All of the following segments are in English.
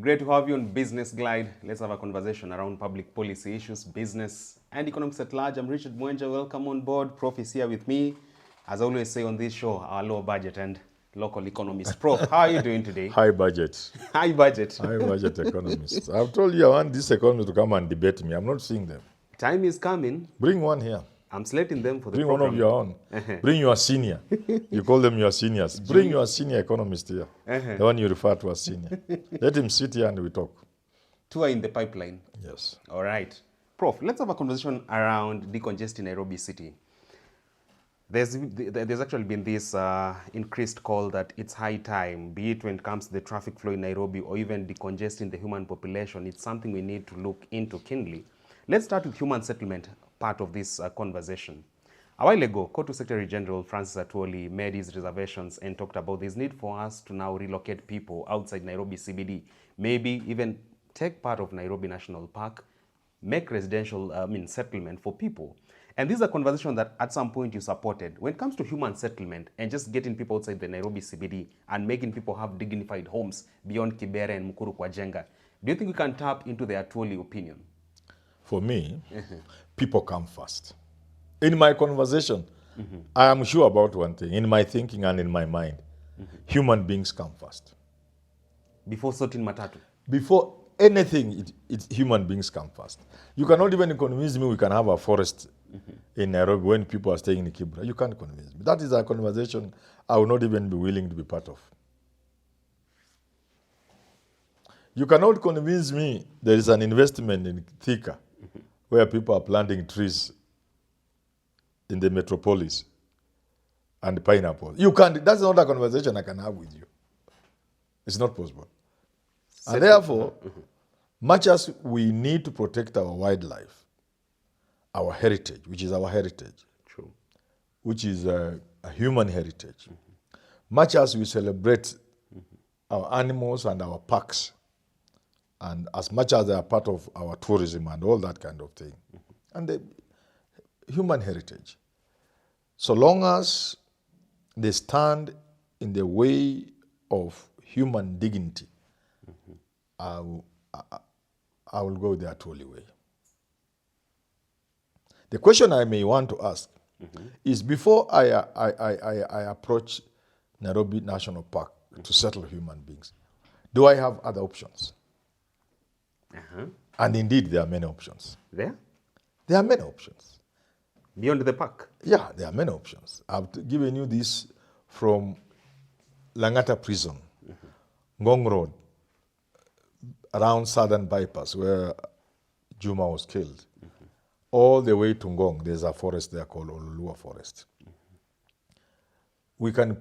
Great to have you on Business Glide. Let's have a conversation around public policy issues, business, and economics at large. I'm Richard Mwenja. Welcome on board. Prof is here with me. As I always say on this show, our low budget and local economist. Prof, how are you doing today? High budget. High budget. High budget economists. I've told you I want this economist to come and debate me. I'm not seeing them. Time is coming. Bring one here. I'm slating them for the Bring program. one of your own. Bring your senior. You call them your seniors. Bring your senior economist here. The one you refer to as senior. Let him sit here and we talk. Two are in the pipeline. Yes. All right. Prof, let's have a conversation around decongesting Nairobi City. There's actually been this increased call that it's high time, be it when it comes to the traffic flow in Nairobi or even decongesting the human population. It's something we need to look into keenly. Let's start with human settlement part of this conversation. A while ago, Kotu Secretary General Francis Atwoli made his reservations and talked about this need for us to now relocate people outside Nairobi CBD, maybe even take part of Nairobi National Park, make residential settlement for people. And this is a conversation that at some point you supported. When it comes to human settlement and just getting people outside the Nairobi CBD and making people have dignified homes beyond Kibera and Mukuru kwa Jenga, do you think we can tap into the Atwoli opinion? For me, people come first. In my conversation, I am sure about one thing. In my thinking and in my mind, human beings come first. Before sorting matatu? Before anything, human beings come first. You cannot even convince me we can have a forest in Nairobi when people are staying in Kibra. You can't convince me. That is a conversation I will not even be willing to be part of. You cannot convince me there is an investment in Thika where people are planting trees in the metropolis and pineapple. You can't. That's not a conversation I can have with you. It's not possible. And therefore, much as we need to protect our wildlife, our heritage, which is our heritage, True. which is a human heritage, much as we celebrate our animals and our parks, and as much as they are part of our tourism and all that kind of thing, and the human heritage, so long as they stand in the way of human dignity, I will go the Atwoli way. The question I may want to ask is, before I approach Nairobi National Park to settle human beings, do I have other options? And indeed, there are many options. There? There are many options. Beyond the park? Yeah, there are many options. I've given you this from Langata Prison, Ngong Road, around Southern Bypass, where Juma was killed, all the way to Ngong. There's a forest there called Olulua Forest. We can,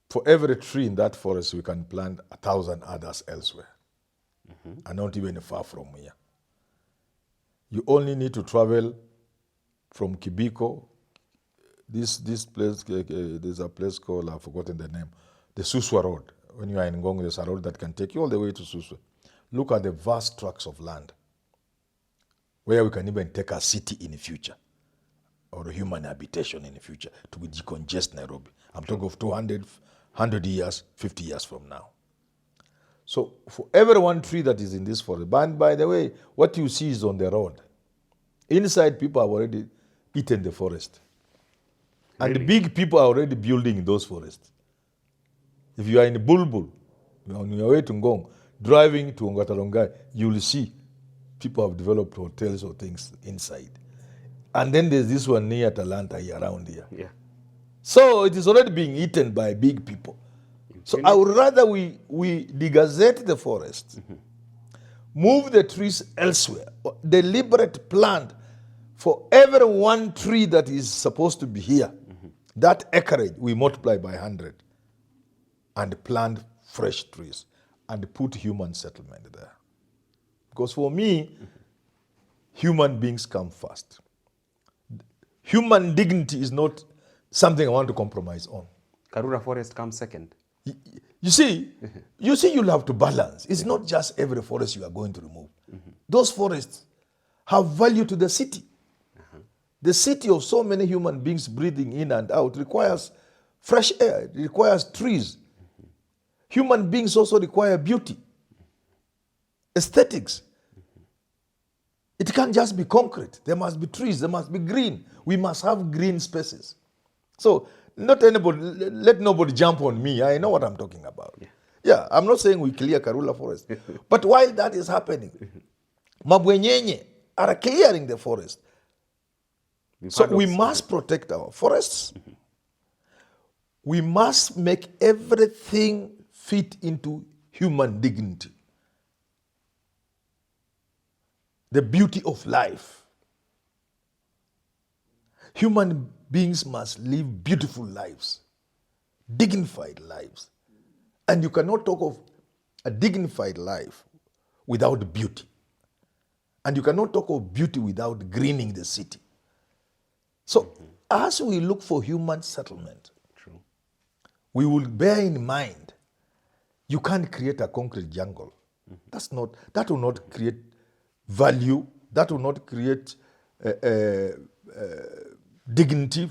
for every tree in that forest, we can plant 1,000 others elsewhere, and not even far from here. You only need to travel from Kibiko. This place, there's a place called, I've forgotten the name, the Suswa Road. When you are in Ngong, there's a road that can take you all the way to Suswa. Look at the vast tracts of land where we can even take a city in the future or a human habitation in the future to decongest Nairobi. I'm talking of 200, 100 years, 50 years from now. So for every one tree that is in this forest, and by the way, what you see is on the road. Inside, people have already eaten the forest. And the big people are already building those forests. If you are in Bulbul, on your way to Ngong, driving to Ongatarongai, you will see people have developed hotels or things inside. And then there's this one near Atalanta here, around here. Yeah. So it is already being eaten by big people. So I would rather we degazette the forest, move the trees elsewhere, deliberate plant for every one tree that is supposed to be here. That acreage we multiply by 100 and plant fresh trees and put human settlement there. Because for me, human beings come first. Human dignity is not something I want to compromise on. Karura Forest comes second. You see, you'll have to balance. It's not just every forest you are going to remove. Those forests have value to the city. The city of so many human beings breathing in and out requires fresh air, it requires trees. Human beings also require beauty. aesthetics. It can't just be concrete. There must be trees, there must be green. We must have green spaces. So not anybody, let nobody jump on me. I know what I'm talking about. Yeah, I'm not saying we clear Karula forest. But while that is happening, Mabwenyenye are clearing the forest. So we must protect our forests. We must make everything fit into human dignity. The beauty of life. Human beings must live beautiful lives, dignified lives. And you cannot talk of a dignified life without beauty. And you cannot talk of beauty without greening the city. So as we look for human settlement, we will bear in mind, you can't create a concrete jungle. That will not create value, that will not create dignity,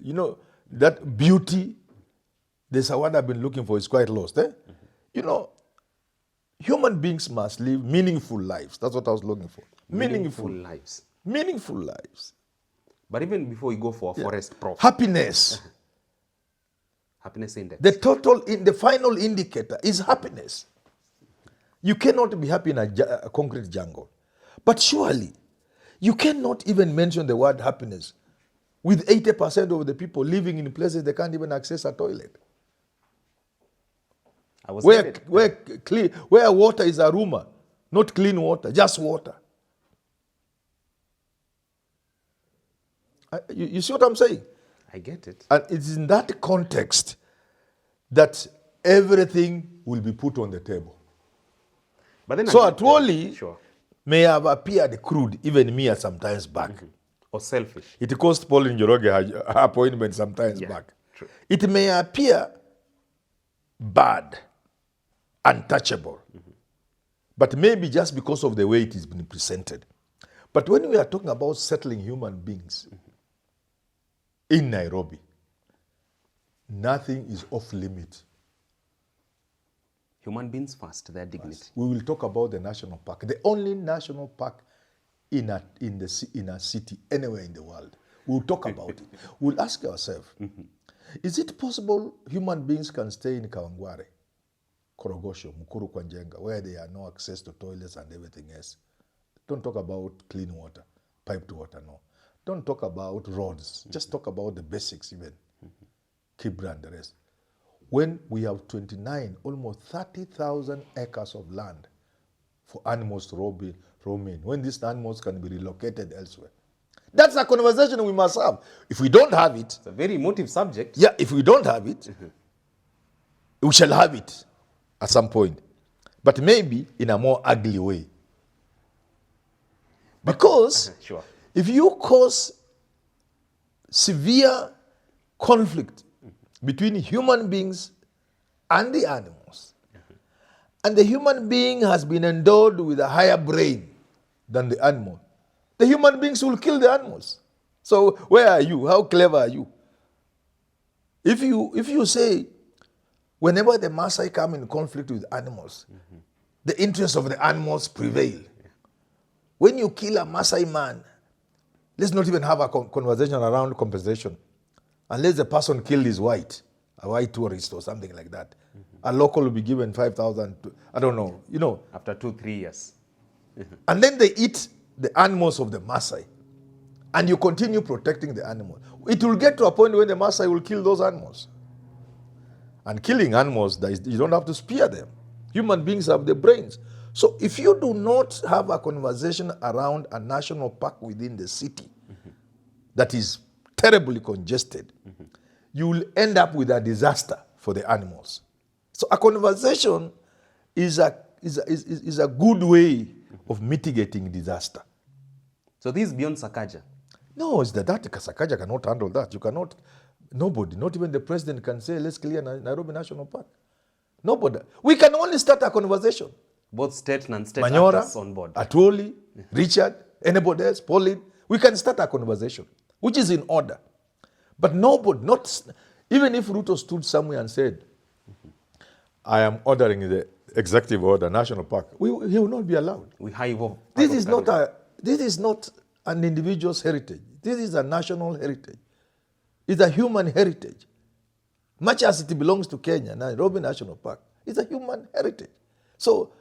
you know, that beauty. There's a word I've been looking for, is quite lost. You know, human beings must live meaningful lives. That's what I was looking for. Meaningful lives. Meaningful lives. But even before we go for a forest prof. Happiness. Happiness index. The final indicator is happiness. You cannot be happy in a concrete jungle. But surely, you cannot even mention the word happiness with 80% of the people living in places they can't even access a toilet. Where water is a rumor, not clean water, just water. You see what I'm saying? I get it. And it's in that context that everything will be put on the table. But then so Atwoli sure. may have appeared crude, even me sometimes back. Or selfish. It cost Pauline Njoroge her appointment sometimes back. True. It may appear bad, untouchable, but maybe just because of the way it is been presented. But when we are talking about settling human beings in Nairobi, nothing is off limit. Human beings first, their dignity. We will talk about the national park, the only national park in a city anywhere in the world. We'll talk about it. We'll ask ourselves, is it possible human beings can stay in Kawangware, Korogosho, Mukuru Kwanjenga, where there are no access to toilets and everything else? Don't talk about clean water, piped water, no. Don't talk about roads. Just talk about the basics even. Kibra and the rest. When we have 29, almost 30,000 acres of land for animals to roam in, when these animals can be relocated elsewhere. That's a conversation we must have. If we don't have it... It's a very emotive subject. Yeah, if we don't have it, we shall have it at some point. But maybe in a more ugly way. Because sure. If you cause severe conflict between human beings and the animals, and the human being has been endowed with a higher brain than the animal, the human beings will kill the animals. So where are you? How clever are you? If you say, whenever the Maasai come in conflict with animals, the interests of the animals prevail. When you kill a Maasai man, let's not even have a conversation around compensation. Unless the person killed is white, a white tourist or something like that. A local will be given 5,000, I don't know, you know. After 2-3 years. And then they eat the animals of the Maasai. And you continue protecting the animal. It will get to a point when the Maasai will kill those animals. And killing animals, you don't have to spear them. Human beings have the brains. So if you do not have a conversation around a national park within the city that is terribly congested, you will end up with a disaster for the animals. So a conversation is a good way of mitigating disaster. So this is beyond Sakaja? No, it's that Sakaja cannot handle that. You cannot, nobody, not even the president can say, let's clear Nairobi National Park. Nobody. We can only start a conversation. Both state and non-state Manyora, actors on board. Atwoli, Richard, anybody else, Pauline. We can start a conversation, which is in order. But nobody, even if Ruto stood somewhere and said, I am ordering executive order, national park, he will not be allowed. We hive off. This is not an individual's heritage. This is a national heritage. It's a human heritage. Much as it belongs to Kenya, Nairobi National Park, it's a human heritage. So,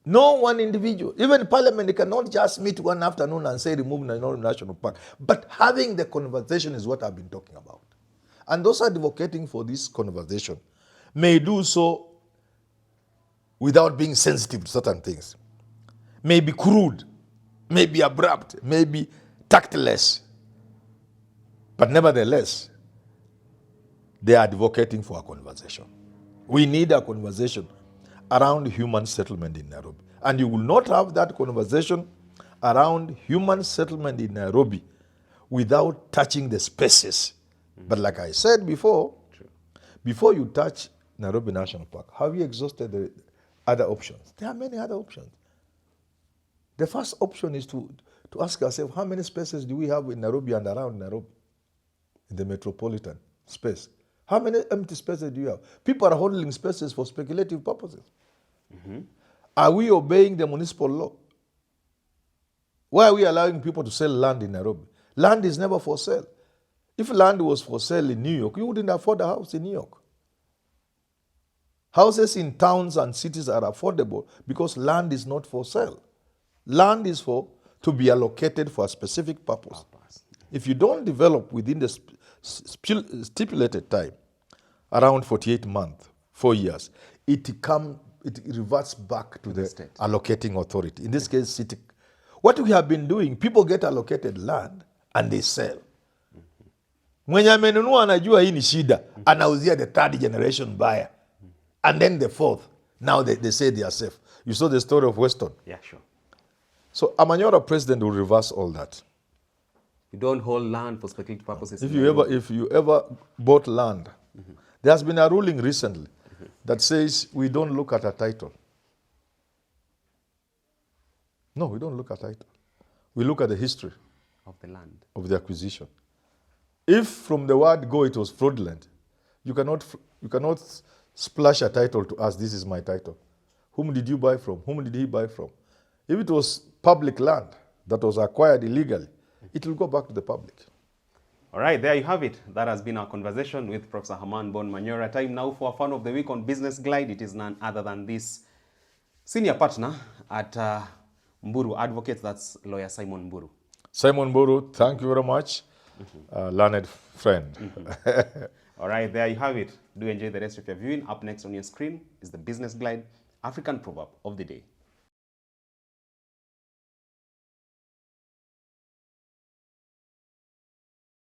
no one individual, even Parliament cannot just meet one afternoon and say remove Nairobi National Park. But having the conversation is what I've been talking about. And those advocating for this conversation may do so without being sensitive to certain things. May be crude, may be abrupt, may be tactless. But nevertheless, they are advocating for a conversation. We need a conversation around human settlement in Nairobi. And you will not have that conversation around human settlement in Nairobi without touching the spaces. But like I said before, before you touch Nairobi National Park, have you exhausted the other options? There are many other options. The first option is to ask ourselves, how many spaces do we have in Nairobi and around Nairobi, in the metropolitan space? How many empty spaces do you have? People are holding spaces for speculative purposes. Are we obeying the municipal law? Why are we allowing people to sell land in Nairobi? Land is never for sale. If land was for sale in New York, you wouldn't afford a house in New York. Houses in towns and cities are affordable because land is not for sale. Land is to be allocated for a specific purpose. If you don't develop within the stipulated time, around 48 months, 4 years, it reverts back to the state allocating authority. In this case, city. What we have been doing, people get allocated land and they sell. Mwenye amenunua anajua hii ni shida, anauzia the third generation buyer. And then the fourth. Now they say they are safe. You saw the story of Weston. Yeah, sure. So a Manyora president will reverse all that. You don't hold land for speculative purposes. If you ever bought land, there has been a ruling recently that says we don't look at a title. No, we don't look at title. We look at the history of the land, of the acquisition. If from the word go it was fraudulent, you cannot splash a title to us, this is my title. Whom did you buy from? Whom did he buy from? If it was public land that was acquired illegally, it will go back to the public. All right, there you have it. That has been our conversation with Professor Herman Manyora. Time now for a Fun of the Week on Business Glide. It is none other than this senior partner at Mburu Advocates. That's lawyer Simon Mburu. Simon Mburu, thank you very much. Learned friend. All right, there you have it. Do enjoy the rest of your viewing. Up next on your screen is the Business Glide African Proverb of the Day.